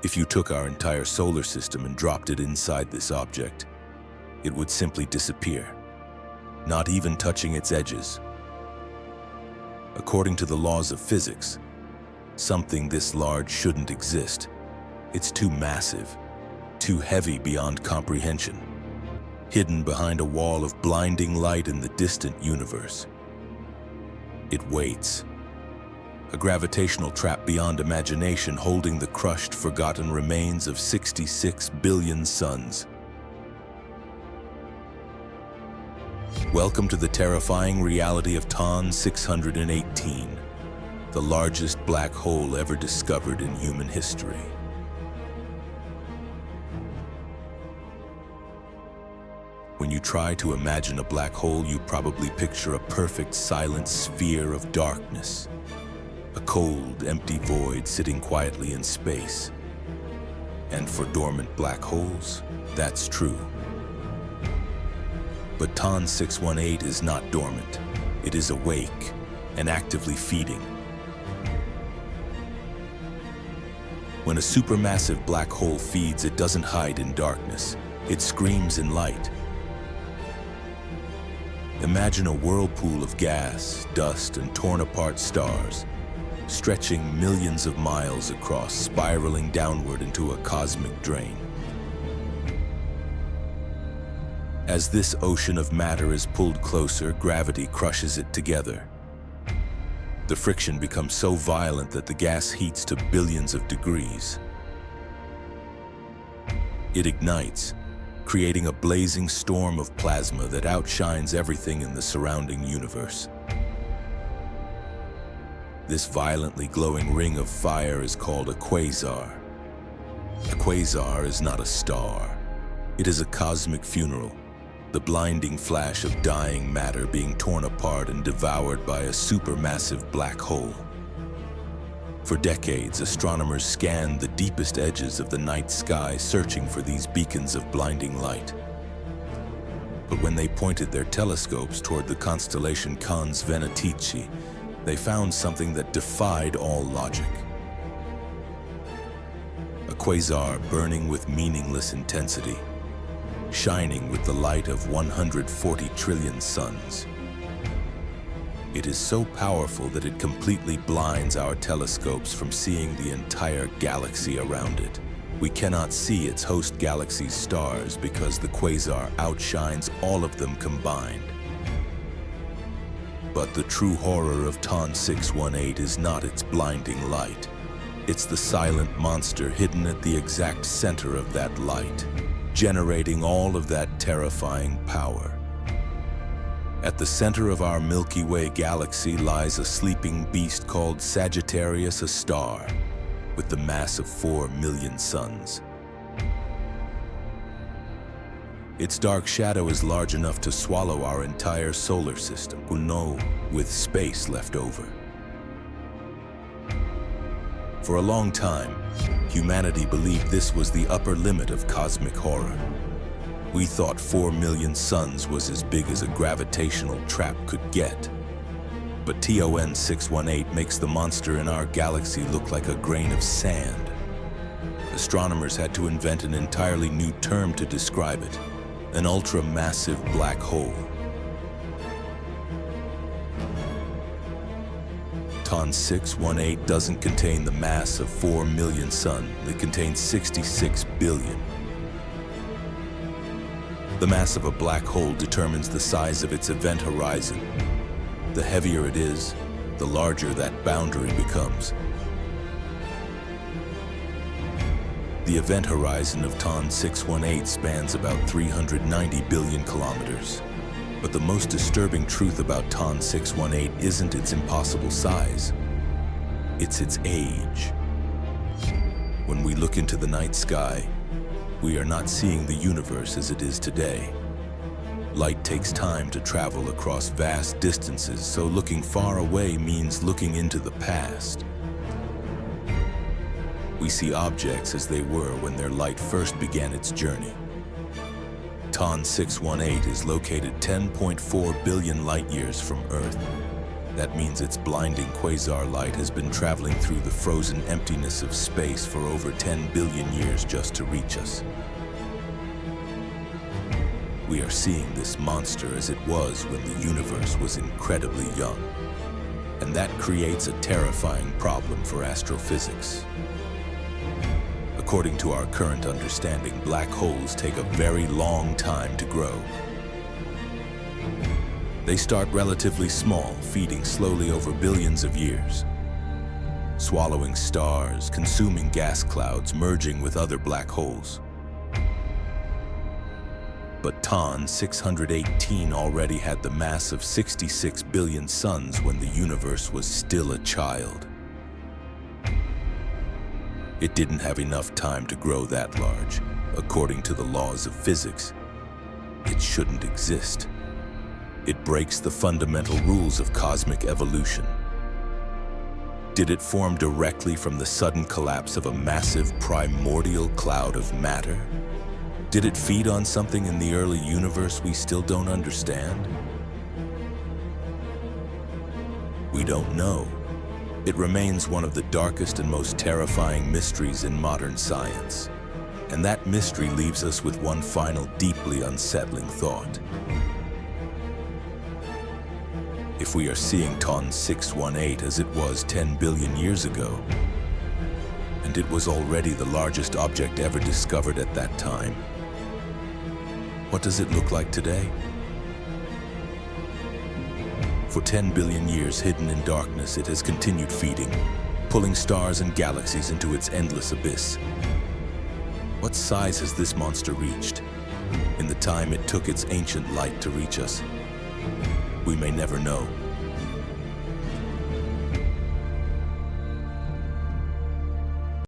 If you took our entire solar system and dropped it inside this object, it would simply disappear, not even touching its edges. According to the laws of physics, something this large shouldn't exist. It's too massive, too heavy beyond comprehension, hidden behind a wall of blinding light in the distant universe. It waits, a gravitational trap beyond imagination holding the crushed, forgotten remains of 66 billion suns. Welcome to the terrifying reality of TON 618, the largest black hole ever discovered in human history. When you try to imagine a black hole, you probably picture a perfect, silent sphere of darkness, a cold, empty void sitting quietly in space. And for dormant black holes, that's true. But TON 618 is not dormant. It is awake and actively feeding. When a supermassive black hole feeds, it doesn't hide in darkness. It screams in light. Imagine a whirlpool of gas, dust, and torn-apart stars, stretching millions of miles across, spiraling downward into a cosmic drain. As this ocean of matter is pulled closer, gravity crushes it together. The friction becomes so violent that the gas heats to billions of degrees. It ignites, creating a blazing storm of plasma that outshines everything in the surrounding universe. This violently glowing ring of fire is called a quasar. A quasar is not a star. It is a cosmic funeral, the blinding flash of dying matter being torn apart and devoured by a supermassive black hole. For decades, astronomers scanned the deepest edges of the night sky, searching for these beacons of blinding light. But when they pointed their telescopes toward the constellation Cons Venatici, they found something that defied all logic. A quasar burning with meaningless intensity, shining with the light of 140 trillion suns. It is so powerful that it completely blinds our telescopes from seeing the entire galaxy around it. We cannot see its host galaxy's stars because the quasar outshines all of them combined. But the true horror of TON 618 is not its blinding light. It's the silent monster hidden at the exact center of that light, generating all of that terrifying power. At the center of our Milky Way galaxy lies a sleeping beast called Sagittarius, a star with the mass of 4 million suns. Its dark shadow is large enough to swallow our entire solar system, with space left over. For a long time, humanity believed this was the upper limit of cosmic horror. We thought 4 million suns was as big as a gravitational trap could get. But TON 618 makes the monster in our galaxy look like a grain of sand. Astronomers had to invent an entirely new term to describe it: an ultra-massive black hole. TON 618 doesn't contain the mass of 4 million sun. It contains 66 billion. The mass of a black hole determines the size of its event horizon. The heavier it is, the larger that boundary becomes. The event horizon of TON 618 spans about 390 billion kilometers. But the most disturbing truth about TON 618 isn't its impossible size. It's its age. When we look into the night sky, we are not seeing the universe as it is today. Light takes time to travel across vast distances, so looking far away means looking into the past. We see objects as they were when their light first began its journey. TON 618 is located 10.4 billion light-years from Earth. That means its blinding quasar light has been traveling through the frozen emptiness of space for over 10 billion years just to reach us. We are seeing this monster as it was when the universe was incredibly young. And that creates a terrifying problem for astrophysics. According to our current understanding, black holes take a very long time to grow. They start relatively small, feeding slowly over billions of years, swallowing stars, consuming gas clouds, merging with other black holes. But TON 618 already had the mass of 66 billion suns when the universe was still a child. It didn't have enough time to grow that large. According to the laws of physics, it shouldn't exist. It breaks the fundamental rules of cosmic evolution. Did it form directly from the sudden collapse of a massive primordial cloud of matter? Did it feed on something in the early universe we still don't understand? We don't know. It remains one of the darkest and most terrifying mysteries in modern science. And that mystery leaves us with one final, deeply unsettling thought. If we are seeing TON 618 as it was 10 billion years ago, and it was already the largest object ever discovered at that time, what does it look like today? For 10 billion years, hidden in darkness, it has continued feeding, pulling stars and galaxies into its endless abyss. What size has this monster reached in the time it took its ancient light to reach us? We may never know.